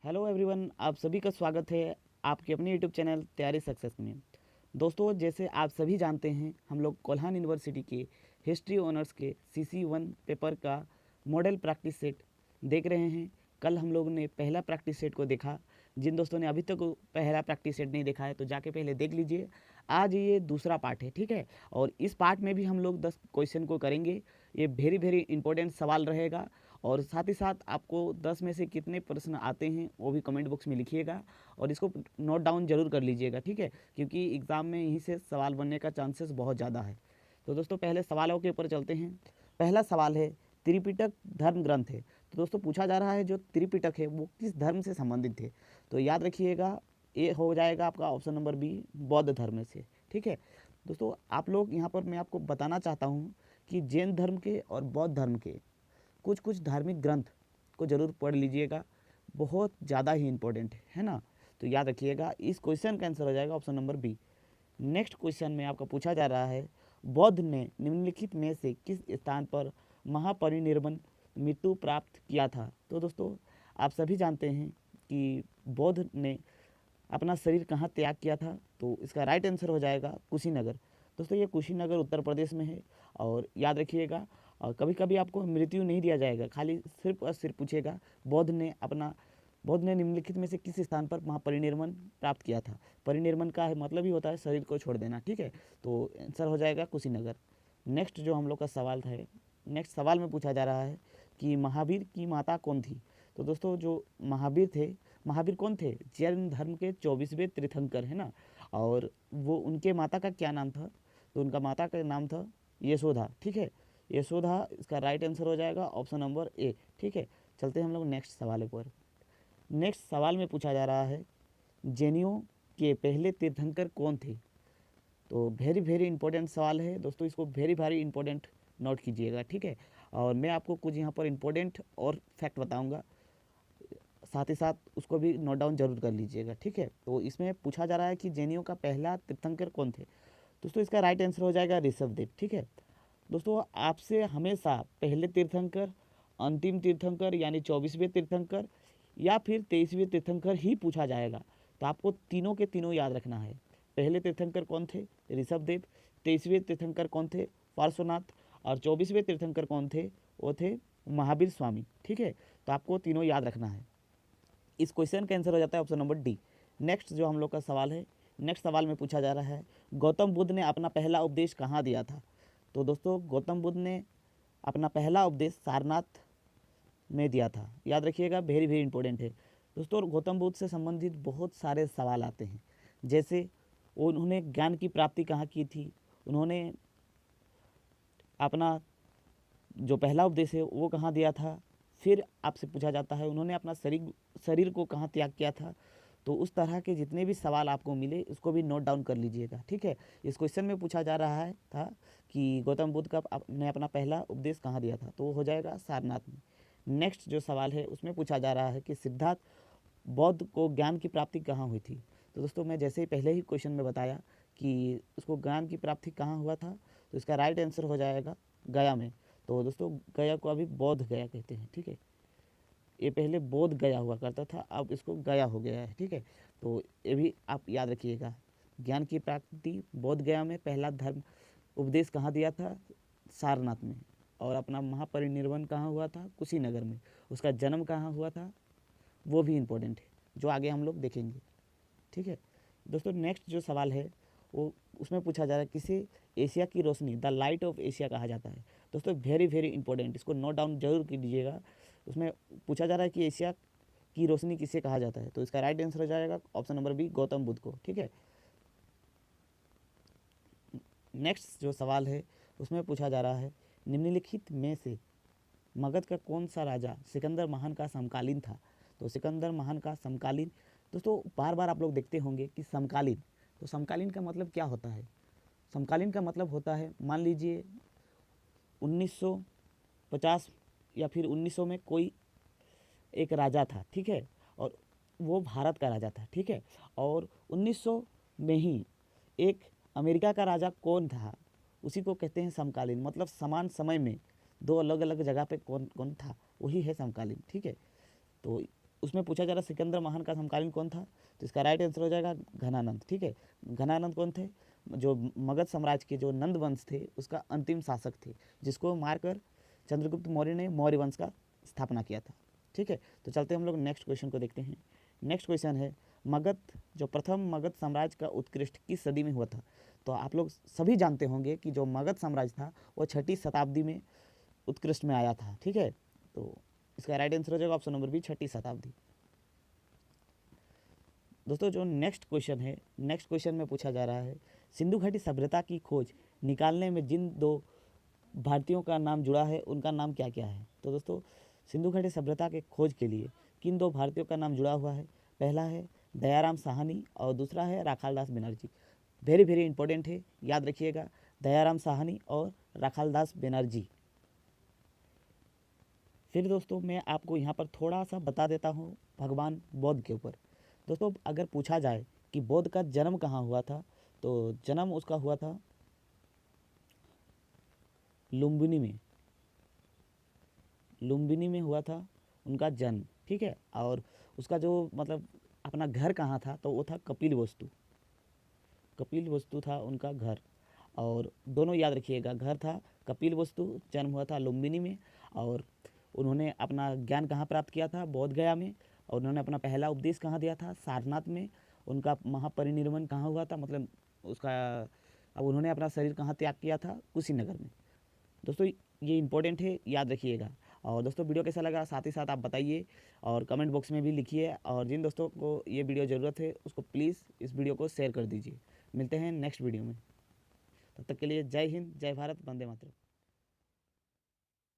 Hello everyone, आप सभी का स्वागत है आपके अपने यूट्यूब चैनल तैयारी सक्सेस में। दोस्तों, जैसे आप सभी जानते हैं, हम लोग कोल्हान यूनिवर्सिटी के हिस्ट्री ऑनर्स के CC1 पेपर का मॉडल प्रैक्टिस सेट देख रहे हैं। कल हम लोग ने पहला प्रैक्टिस सेट को देखा। जिन दोस्तों ने अभी तक पहला प्रैक्टिस सेट नहीं देखा है तो जाके पहले देख लीजिए। आज ये दूसरा पार्ट है, ठीक है। और इस पार्ट में भी हम लोग 10 क्वेश्चन को करेंगे। ये वेरी इंपॉर्टेंट सवाल रहेगा। और साथ ही साथ आपको 10 में से कितने प्रश्न आते हैं वो भी कमेंट बॉक्स में लिखिएगा और इसको नोट डाउन जरूर कर लीजिएगा, ठीक है, क्योंकि एग्ज़ाम में यहीं से सवाल बनने का चांसेस बहुत ज़्यादा है। तो दोस्तों, पहले सवालों के ऊपर चलते हैं। पहला सवाल है, त्रिपिटक धर्म ग्रंथ है। तो दोस्तों पूछा जा रहा है जो त्रिपिटक है वो किस धर्म से संबंधित है। तो याद रखिएगा, ये हो जाएगा आपका ऑप्शन नंबर बी, बौद्ध धर्म से, ठीक है। दोस्तों, आप लोग यहाँ पर मैं आपको बताना चाहता हूँ कि जैन धर्म के और बौद्ध धर्म के कुछ कुछ धार्मिक ग्रंथ को ज़रूर पढ़ लीजिएगा, बहुत ज़्यादा ही इम्पोर्टेंट है ना। तो याद रखिएगा, इस क्वेश्चन का आंसर हो जाएगा option number B. Next question में आपका पूछा जा रहा है, बौद्ध ने निम्नलिखित में से किस स्थान पर महापरिनिर्वाण मृत्यु प्राप्त किया था। तो दोस्तों, आप सभी जानते हैं कि बौद्ध ने अपना शरीर कहाँ त्याग किया था। तो इसका राइट आंसर हो जाएगा कुशीनगर। दोस्तों, ये कुशीनगर उत्तर प्रदेश में है। और याद रखिएगा, और कभी कभी आपको मृत्यु नहीं दिया जाएगा, खाली सिर्फ और सिर्फ पूछेगा बौद्ध ने निम्नलिखित में से किस स्थान पर महापरिनिर्वाण प्राप्त किया था। परिनिर्वाण का मतलब ही होता है शरीर को छोड़ देना, ठीक है। तो आंसर हो जाएगा कुशीनगर। नेक्स्ट जो हम लोग का सवाल है, नेक्स्ट सवाल में पूछा जा रहा है कि महावीर की माता कौन थी। तो दोस्तों, जो महावीर थे, महावीर कौन थे? जैन धर्म के 24वें तीर्थंकर है ना। और वो उनके माता का क्या नाम था? तो उनका माता का नाम था यशोदा, ठीक है। यशोदा इसका राइट आंसर हो जाएगा ऑप्शन नंबर ए, ठीक है। चलते हैं हम लोग नेक्स्ट सवाल पर। नेक्स्ट सवाल में पूछा जा रहा है, जैनियों के पहले तीर्थंकर कौन थे। तो वेरी इंपॉर्टेंट सवाल है दोस्तों, इसको वेरी इंपॉर्टेंट नोट कीजिएगा, ठीक है। और मैं आपको कुछ यहाँ पर इंपॉर्टेंट और फैक्ट बताऊँगा, साथ ही साथ उसको भी नोट डाउन जरूर कर लीजिएगा, ठीक है। तो इसमें पूछा जा रहा है कि जैनियों का पहला तीर्थंकर कौन थे। दोस्तों, इसका राइट आंसर हो जाएगा ऋषभदेव, ठीक है। दोस्तों, आपसे हमेशा पहले तीर्थंकर, अंतिम तीर्थंकर यानी 24वें तीर्थंकर या फिर 23वें तीर्थंकर ही पूछा जाएगा। तो आपको तीनों के तीनों याद रखना है। पहले तीर्थंकर कौन थे? ऋषभदेव। 23वें तीर्थंकर कौन थे? पार्श्वनाथ। और 24वें तीर्थंकर कौन थे? वो थे महावीर स्वामी, ठीक है। तो आपको तीनों याद रखना है। इस क्वेश्चन का आंसर हो जाता है ऑप्शन नंबर डी। नेक्स्ट जो हम लोग का सवाल है, नेक्स्ट सवाल में पूछा जा रहा है, गौतम बुद्ध ने अपना पहला उपदेश कहाँ दिया था। तो दोस्तों, गौतम बुद्ध ने अपना पहला उपदेश सारनाथ में दिया था। याद रखिएगा, वेरी इंपॉर्टेंट है दोस्तों। गौतम बुद्ध से संबंधित बहुत सारे सवाल आते हैं, जैसे उन्होंने ज्ञान की प्राप्ति कहाँ की थी, उन्होंने अपना जो पहला उपदेश है वो कहाँ दिया था। फिर आपसे पूछा जाता है उन्होंने अपना शरीर को कहाँ त्याग किया था। तो उस तरह के जितने भी सवाल आपको मिले इसको भी नोट डाउन कर लीजिएगा, ठीक है। इस क्वेश्चन में पूछा जा रहा है था कि गौतम बुद्ध का ने अपना पहला उपदेश कहाँ दिया था, तो वो हो जाएगा सारनाथ में। नेक्स्ट जो सवाल है उसमें पूछा जा रहा है कि सिद्धार्थ बौद्ध को ज्ञान की प्राप्ति कहाँ हुई थी। तो दोस्तों, मैं जैसे ही पहले ही क्वेश्चन में बताया कि उसको ज्ञान की प्राप्ति कहाँ हुआ था, तो इसका राइट आंसर हो जाएगा गया में। तो दोस्तों, गया को अभी बौद्ध गया कहते हैं, ठीक है। ये पहले बोध गया हुआ करता था, अब इसको गया हो गया है, ठीक है। तो ये भी आप याद रखिएगा। ज्ञान की प्राप्ति बोध गया में, पहला धर्म उपदेश कहाँ दिया था? सारनाथ में। और अपना महापरिनिर्वाण कहाँ हुआ था? कुशीनगर में। उसका जन्म कहाँ हुआ था वो भी इम्पोर्टेंट है, जो आगे हम लोग देखेंगे, ठीक है। दोस्तों, नेक्स्ट जो सवाल है वो उसमें पूछा जा रहा है, किसे एशिया की रोशनी, द लाइट ऑफ एशिया कहा जाता है। दोस्तों, वेरी इंपॉर्टेंट, इसको नोट डाउन जरूर कीजिएगा। उसमें पूछा जा रहा है कि एशिया की रोशनी किसे कहा जाता है। तो इसका राइट आंसर हो जाएगा option number B, Gautam Buddha को, ठीक है। नेक्स्ट जो सवाल है उसमें पूछा जा रहा है, निम्नलिखित में से मगध का कौन सा राजा सिकंदर महान का समकालीन था। तो सिकंदर महान का समकालीन, दोस्तों बार बार आप लोग देखते होंगे कि समकालीन, तो समकालीन का मतलब क्या होता है? समकालीन का मतलब होता है, मान लीजिए 1950 या फिर 1900 में कोई एक राजा था, ठीक है, और वो भारत का राजा था, ठीक है। और 1900 में ही एक अमेरिका का राजा कौन था, उसी को कहते हैं समकालीन। मतलब समान समय में दो अलग अलग जगह पे कौन कौन था, वही है समकालीन, ठीक है। तो उसमें पूछा जा रहा सिकंदर महान का समकालीन कौन था, तो इसका राइट आंसर हो जाएगा घनानंद। ठीक है, घनानंद कौन थे, जो मगध साम्राज्य के जो नंद वंश थे उसका अंतिम शासक थे, जिसको मारकर चंद्रगुप्त मौर्य ने मौर्य वंश का स्थापना किया था। ठीक है, तो चलते हम लोग नेक्स्ट क्वेश्चन को देखते हैं। नेक्स्ट क्वेश्चन है मगध, जो प्रथम मगध साम्राज्य का उत्कृष्ट किस सदी में हुआ था। तो आप लोग सभी जानते होंगे कि जो मगध साम्राज्य था वो 6ठी शताब्दी में उत्कृष्ट में आया था। ठीक है, तो इसका राइट आंसर हो जाएगा ऑप्शन नंबर बी, 6ठी शताब्दी। दोस्तों जो नेक्स्ट क्वेश्चन है, नेक्स्ट क्वेश्चन में पूछा जा रहा है सिंधु घाटी सभ्यता की खोज निकालने में जिन 2 भारतीयों का नाम जुड़ा है उनका नाम क्या क्या है। तो दोस्तों सिंधु घाटी सभ्यता के खोज के लिए किन 2 भारतीयों का नाम जुड़ा हुआ है, पहला है दयाराम साहनी और दूसरा है Rakhaldas Banerjee. Very very important है, याद रखिएगा, दयाराम साहनी और राखालदास बनर्जी। फिर दोस्तों मैं आपको यहाँ पर थोड़ा सा बता देता हूँ भगवान बौद्ध के ऊपर। दोस्तों अगर पूछा जाए कि बौद्ध का जन्म कहाँ हुआ था, तो जन्म उसका हुआ था लुम्बिनी में, लुम्बिनी में हुआ था उनका जन्म। ठीक है, और उसका जो मतलब अपना घर कहाँ था, तो वो था कपिल वस्तु, कपिल वस्तु था उनका घर। और दोनों याद रखिएगा, घर था कपिल वस्तु, जन्म हुआ था लुम्बिनी में, और उन्होंने अपना ज्ञान कहाँ प्राप्त किया था, बोध गया में। और उन्होंने अपना पहला उपदेश कहाँ दिया था, सारनाथ में। उनका महापरिनिर्वाण कहाँ हुआ था, मतलब उसका, अब उन्होंने अपना शरीर कहाँ त्याग किया था, कुशीनगर में। दोस्तों ये इंपॉर्टेंट है, याद रखिएगा। और दोस्तों वीडियो कैसा लगा साथ ही साथ आप बताइए और कमेंट बॉक्स में भी लिखिए, और जिन दोस्तों को ये वीडियो ज़रूरत है उसको प्लीज़ इस वीडियो को शेयर कर दीजिए। मिलते हैं नेक्स्ट वीडियो में, तब तक के लिए जय हिंद, जय भारत, वंदे मातरम।